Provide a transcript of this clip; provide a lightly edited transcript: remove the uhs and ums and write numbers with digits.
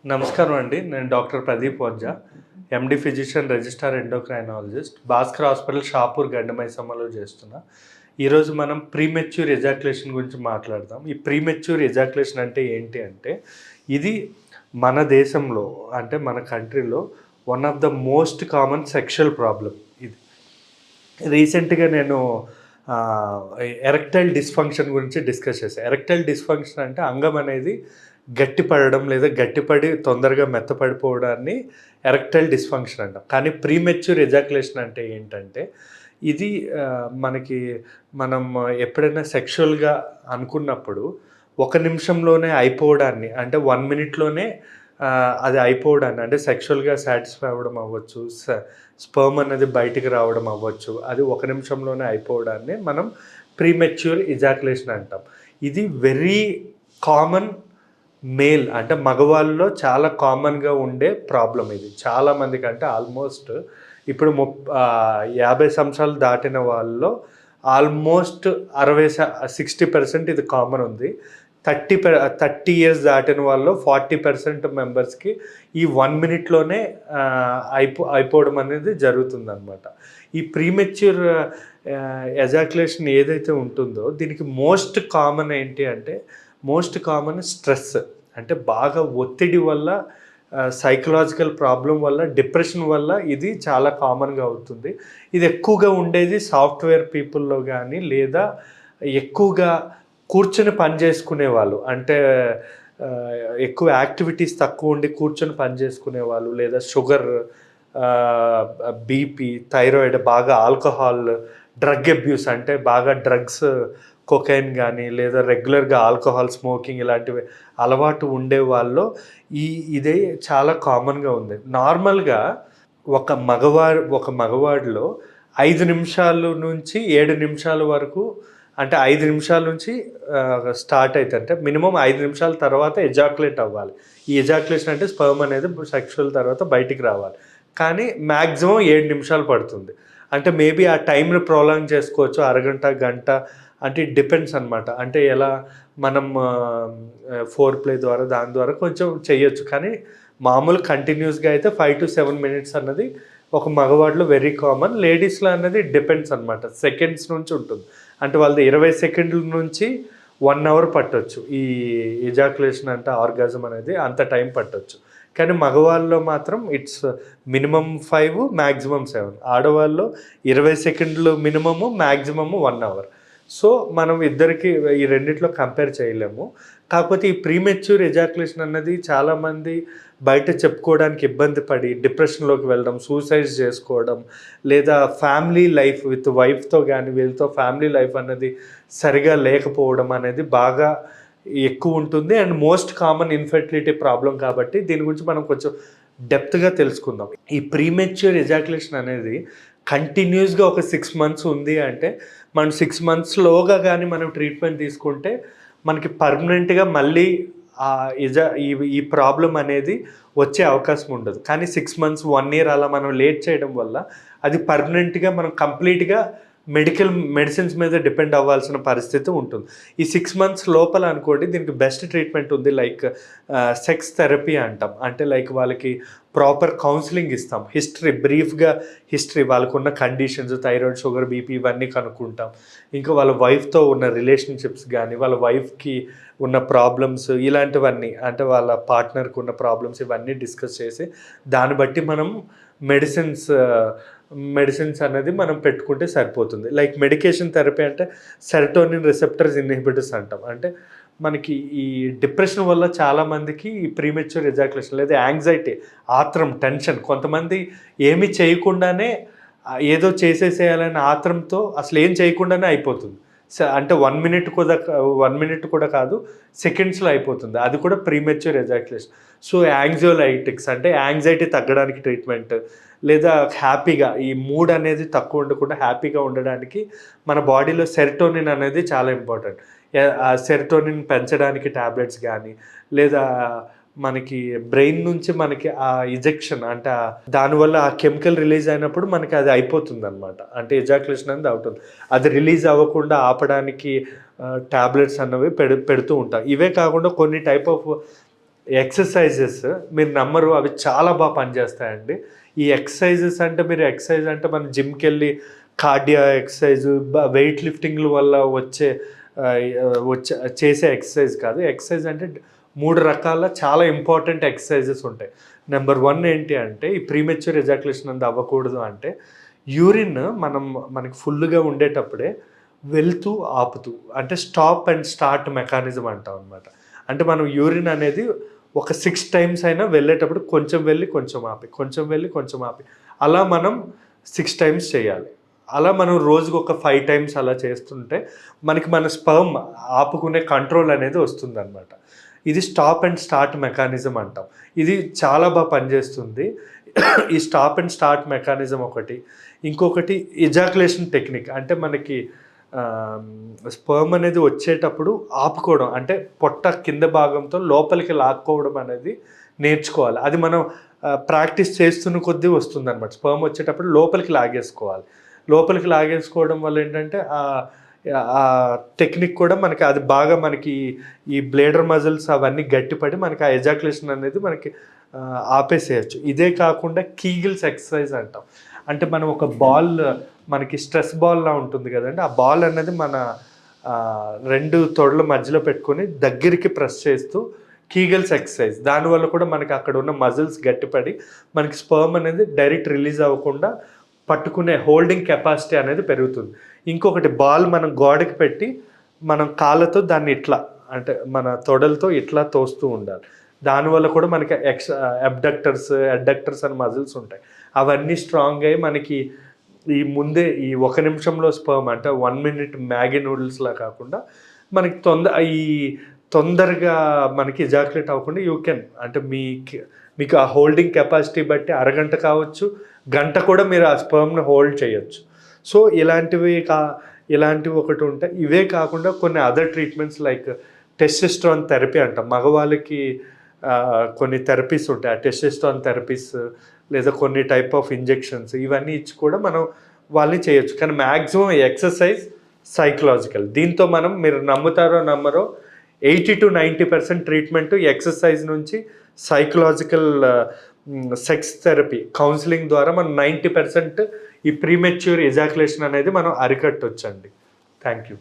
నమస్కారం అండి. నేను doctor Pradeep Ojha, MD physician, registrar endocrinologist, Bhaskar hospital, Shapur, గండిమైసమ్మలో చేస్తున్నా. ఈరోజు మనం ప్రీమెచ్యూర్ ఎజాక్యులేషన్ గురించి మాట్లాడదాం. ఈ ప్రీమెచ్యూర్ ఎజాక్యులేషన్ అంటే ఏంటి అంటే, ఇది మన దేశంలో అంటే మన కంట్రీలో one of the most common sexual problem ఇది. రీసెంట్గా నేను ఎరెక్టైల్ డిస్ఫంక్షన్ గురించి డిస్కస్ చేశాను. ఎరెక్టైల్ డిస్ఫంక్షన్ అంటే అంగం అనేది గట్టిపడడం లేదా గట్టిపడి తొందరగా మెత్తపడిపోవడాన్ని ఎరెక్టైల్ డిస్ఫంక్షన్ అంటాం. కానీ ప్రీమెచ్యూర్ ఎజాక్యులేషన్ అంటే ఏంటంటే, ఇది మనం ఎప్పుడైనా సెక్షువల్గా అనుకున్నప్పుడు 1 నిమిషంలోనే అయిపోవడాన్ని, అంటే 1 మినిట్లోనే అది అయిపోవడాన్ని, అంటే సెక్షువల్గా సాటిస్ఫై అవ్వడం అవ్వచ్చు, స్పర్మ్ అనేది బయటికి రావడం అవ్వచ్చు, అది 1 నిమిషంలోనే అయిపోవడాన్ని మనం ప్రీమెచ్యూర్ ఎజాక్యులేషన్ అంటాం. ఇది వెరీ కామన్ మేల్, అంటే మగవాళ్ళలో చాలా కామన్గా ఉండే ప్రాబ్లం ఇది. చాలామందికి, అంటే ఆల్మోస్ట్ ఇప్పుడు 50 సంవత్సరాలు దాటిన వాళ్ళలో ఆల్మోస్ట్ 60% ఇది కామన్ ఉంది. 30 ఇయర్స్ దాటిన వాళ్ళు 40% మెంబర్స్కి ఈ 1 మినిట్లోనే అయిపోవడం అనేది జరుగుతుందన్నమాట. ఈ ప్రీమెచ్యూర్ ఎజాక్యులేషన్ ఏదైతే ఉంటుందో దీనికి మోస్ట్ కామన్ ఏంటి అంటే, మోస్ట్ కామన్ స్ట్రెస్, అంటే బాగా ఒత్తిడి వల్ల, సైకలాజికల్ ప్రాబ్లం వల్ల, డిప్రెషన్ వల్ల ఇది చాలా కామన్గా అవుతుంది. ఇది ఎక్కువగా ఉండేది సాఫ్ట్వేర్ పీపుల్లో కానీ, లేదా ఎక్కువగా కూర్చొని పని చేసుకునే వాళ్ళు, అంటే ఎక్కువ యాక్టివిటీస్ తక్కువ ఉండి కూర్చొని పని చేసుకునే వాళ్ళు, లేదా షుగర్, బీపీ, థైరాయిడ్, బాగా ఆల్కహాల్, డ్రగ్ అబ్యూస్, అంటే బాగా డ్రగ్స్, కొకైన్ కానీ, లేదా రెగ్యులర్గా ఆల్కహాల్, స్మోకింగ్ ఇలాంటివి అలవాటు ఉండే వాళ్ళు ఇదే చాలా కామన్గా ఉంది. నార్మల్గా ఒక మగవాడిలో 5 నిమిషాల నుంచి 7 నిమిషాల వరకు, అంటే 5 నిమిషాల నుంచి స్టార్ట్ అవుతుంది. అంటే మినిమం 5 నిమిషాల తర్వాత ఎజాక్యులేట్ అవ్వాలి. ఈ ఎజాక్యులేషన్ అంటే స్పర్మ్ అనేది సెక్షువల్ తర్వాత బయటికి రావాలి. కానీ మ్యాక్సిమం 7 నిమిషాలు పడుతుంది. అంటే మేబీ ఆ టైంని ప్రొలాంగ్ చేసుకోవచ్చు, అరగంట, గంట, అంటే ఇట్ డిపెండ్స్ అనమాట. అంటే ఎలా మనం ఫోర్ ప్లే ద్వారా దాని ద్వారా కొంచెం చేయొచ్చు. కానీ మామూలు కంటిన్యూస్గా అయితే 5 to 7 మినిట్స్ అన్నది ఒక మగవాడిలో వెరీ కామన్. లేడీస్లో అన్నది డిపెండ్స్ అనమాట, సెకండ్స్ నుంచి ఉంటుంది. అంటే వాళ్ళది 20 సెకండ్ల నుంచి 1 అవర్ పట్టొచ్చు ఈ ఎజాక్యులేషన్, అంటే ఆర్గాజం అనేది అంత టైం పట్టొచ్చు. కానీ మగవాళ్ళలో మాత్రం ఇట్స్ మినిమం 5, మ్యాక్సిమం 7. ఆడవాళ్ళు 20 సెకండ్లు మినిమము, మ్యాక్సిమము 1 అవర్. సో మనం ఇద్దరికి ఈ రెండిట్లో కంపేర్ చేయలేము. కాకపోతే ఈ ప్రీమెచ్యూర్ ఎజాక్యులేషన్ అన్నది చాలామంది బయట చెప్పుకోవడానికి ఇబ్బంది పడి డిప్రెషన్లోకి వెళ్ళడం, సూసైడ్స్ చేసుకోవడం, లేదా ఫ్యామిలీ లైఫ్ విత్ వైఫ్తో కానీ వీళ్ళతో ఫ్యామిలీ లైఫ్ అన్నది సరిగా లేకపోవడం అనేది బాగా ఎక్కువ ఉంటుంది. And most common infertility problem కాబట్టి దీని గురించి మనం కొంచెం డెప్త్గా తెలుసుకుందాం. ఈ ప్రీమెచ్యూర్ ఎజాక్యులేషన్ అనేది కంటిన్యూస్గా ఒక 6 మంత్స్ ఉంది అంటే, మనం 6 మంత్స్లోగా కానీ మనం ట్రీట్మెంట్ తీసుకుంటే మనకి పర్మనెంట్గా మళ్ళీ ఈ ప్రాబ్లం అనేది వచ్చే అవకాశం ఉండదు. కానీ 6 మంత్స్, 1 ఇయర్ అలా మనం లేట్ చేయడం వల్ల అది పర్మనెంట్గా మనం కంప్లీట్గా మెడిసిన్స్ మీద డిపెండ్ అవ్వాల్సిన పరిస్థితి ఉంటుంది. ఈ 6 మంత్స్ లోపల అనుకోండి, దీనికి బెస్ట్ ట్రీట్మెంట్ ఉంది. లైక్ సెక్స్ థెరపీ అంటాం. అంటే లైక్ వాళ్ళకి ప్రాపర్ కౌన్సిలింగ్ ఇస్తాం. బ్రీఫ్గా హిస్టరీ, వాళ్ళకున్న కండిషన్స్, థైరాయిడ్, షుగర్, బీపీ ఇవన్నీ కనుక్కుంటాం. ఇంకా వాళ్ళ వైఫ్తో ఉన్న రిలేషన్షిప్స్ కానీ, వాళ్ళ వైఫ్కి ఉన్న ప్రాబ్లమ్స్ ఇలాంటివన్నీ, అంటే వాళ్ళ పార్ట్నర్కి ఉన్న ప్రాబ్లమ్స్ ఇవన్నీ డిస్కస్ చేసి దాన్ని బట్టి మనం మెడిసిన్స్ అనేది మనం పెట్టుకుంటే సరిపోతుంది. లైక్ మెడికేషన్ థెరపీ అంటే సెరటోనిన్ రిసెప్టర్స్ ఇన్హిబిటర్స్ అంటాం. అంటే మనకి ఈ డిప్రెషన్ వల్ల చాలామందికి ఈ ప్రీమెచ్యూర్ ఎజాక్యులేషన్, లేదా యాంగ్జైటీ, ఆత్రం, టెన్షన్, కొంతమంది ఏమీ చేయకుండానే ఏదో చేసేసేయాలనే ఆత్రంతో అసలు ఏం చేయకుండానే అయిపోతుంది. అంటే 1 మినిట్ కూడా కాదు, సెకండ్స్లో అయిపోతుంది. అది కూడా ప్రీమెచ్యూర్ ఎజాక్యులేషన్. సో యాంగ్జైటిక్స్, అంటే యాంగ్జైటీ తగ్గడానికి ట్రీట్మెంట్, లేదా హ్యాపీగా ఈ మూడ్ అనేది తక్కువ ఉండకుండా హ్యాపీగా ఉండడానికి మన బాడీలో సెరటోనిన్ అనేది చాలా ఇంపార్టెంట్. ఆ సెరటోనిన్ పెంచడానికి ట్యాబ్లెట్స్ కానీ, లేదా మనకి బ్రెయిన్ నుంచి మనకి ఆ ఇజెక్షన్, అంటే దానివల్ల ఆ కెమికల్ రిలీజ్ అయినప్పుడు మనకి అది అయిపోతుంది అనమాట. అంటే ఎజాక్యులేషన్ అనేది అవుతుంది. అది రిలీజ్ అవ్వకుండా ఆపడానికి ట్యాబ్లెట్స్ అన్నవి పెడుతూ ఉంటాం. ఇవే కాకుండా కొన్ని టైప్ ఆఫ్ ఎక్సర్సైజెస్ మీరు నమ్మరు, అవి చాలా బాగా పనిచేస్తాయండి. ఈ ఎక్సర్సైజెస్ అంటే మీరు ఎక్సర్సైజ్ అంటే మనం జిమ్కి వెళ్ళి కార్డియో ఎక్సర్సైజ్ వెయిట్ లిఫ్టింగ్ల వల్ల వచ్చే చేసే ఎక్సర్సైజ్ కాదు. ఎక్సర్సైజ్ అంటే 3 రకాల చాలా ఇంపార్టెంట్ ఎక్సర్సైజెస్ ఉంటాయి. నెంబర్ 1 ఏంటి అంటే ఈ ప్రీమెచ్యూర్ ఎజాక్యులేషన్ అనేది అవ్వకూడదు అంటే యూరిన్ మనకి ఫుల్గా ఉండేటప్పుడే వెళ్తూ ఆపుతూ అంటే స్టాప్ అండ్ స్టార్ట్ మెకానిజం అంటాం అనమాట. అంటే మనం యూరిన్ అనేది ఒక 6 టైమ్స్ అయినా వెళ్ళేటప్పుడు కొంచెం వెళ్ళి కొంచెం ఆపి, కొంచెం వెళ్ళి కొంచెం ఆపి, అలా మనం 6 టైమ్స్ చేయాలి. అలా మనం రోజుకు ఒక 5 టైమ్స్ అలా చేస్తుంటే మనకి మన స్పర్మ్ ఆపుకునే కంట్రోల్ అనేది వస్తుందన్నమాట. ఇది స్టాప్ అండ్ స్టార్ట్ మెకానిజం అంటాం. ఇది చాలా బాగా పనిచేస్తుంది. ఈ స్టాప్ అండ్ స్టార్ట్ మెకానిజం ఒకటి. ఇంకొకటి ఎజాక్యులేషన్ టెక్నిక్. అంటే మనకి స్పర్మ్ అనేది వచ్చేటప్పుడు ఆపుకోవడం, అంటే పొట్ట కింద భాగంతో లోపలికి లాక్కోవడం అనేది నేర్చుకోవాలి. అది మనం ప్రాక్టీస్ చేస్తున్న కొద్దీ వస్తుందన్నమాట. స్పర్మ్ వచ్చేటప్పుడు లోపలికి లాగేసుకోవాలి. లోపలికి లాగేసుకోవడం వల్ల ఏంటంటే ఆ టెక్నిక్ కూడా మనకి అది బాగా మనకి ఈ బ్లేడర్ మజిల్స్ అవన్నీ గట్టిపడి మనకి ఆ ఎజాక్యులేషన్ అనేది మనకి ఆపేసేయచ్చు. ఇదే కాకుండా కీగిల్స్ ఎక్సర్సైజ్ అంటాం. అంటే మనం ఒక బాల్ మనకి స్ట్రెస్ బాల్లా ఉంటుంది కదండి, ఆ బాల్ అనేది మన 2 తొడల మధ్యలో పెట్టుకొని దగ్గరికి ప్రెస్ చేస్తూ కీగిల్స్ ఎక్సర్సైజ్. దానివల్ల కూడా మనకి అక్కడ ఉన్న మజిల్స్ గట్టిపడి మనకి స్పర్మ్ అనేది డైరెక్ట్ రిలీజ్ అవ్వకుండా పట్టుకునే హోల్డింగ్ కెపాసిటీ అనేది పెరుగుతుంది. ఇంకొకటి బాల్ మనం గోడకి పెట్టి మనం కాళ్ళతో దాన్ని ఇట్లా అంటే మన తొడలతో ఇట్లా తోస్తూ ఉండాలి. దానివల్ల కూడా మనకి అబ్డక్టర్స్ అడ్డక్టర్స్ అని మజిల్స్ ఉంటాయి. అవన్నీ స్ట్రాంగ్ అయ్యి మనకి ఈ 1 నిమిషంలో స్పర్మ్ అంటే 1 మినిట్ మ్యాగీ నూడిల్స్లా కాకుండా మనకి తొందరగా మనకి ఎజాక్యులేట్ అవ్వకుండా యూ కెన్ అంటే మీకు ఆ హోల్డింగ్ కెపాసిటీ బట్టి అరగంట కావచ్చు, గంట కూడా మీరు ఆ స్పర్మ్ని హోల్డ్ చేయొచ్చు. సో ఇలాంటివి ఒకటి ఉంటాయి. ఇవే కాకుండా కొన్ని other treatments like testosterone therapy అంటాం. మగవాళ్ళకి కొన్ని థెరపీస్ ఉంటాయి. ఆ టెస్టోస్టెరాన్ థెరపీస్ లేదా కొన్ని టైప్ ఆఫ్ ఇంజెక్షన్స్ ఇవన్నీ ఇచ్చి కూడా మనం వాళ్ళని చేయొచ్చు. కానీ మ్యాక్సిమం ఎక్సర్సైజ్, సైకలాజికల్. దీంతో మీరు నమ్ముతారో నమ్మరో 80 to 90% ట్రీట్మెంట్ ఎక్సర్సైజ్ నుంచి సైకలాజికల్ సెక్స్ థెరపీ కౌన్సిలింగ్ ద్వారా మనం 90% ఈ ప్రీమెచ్యూర్ ఎజాక్యులేషన్ అనేది మనం అరికట్టొచ్చండి. Thank you.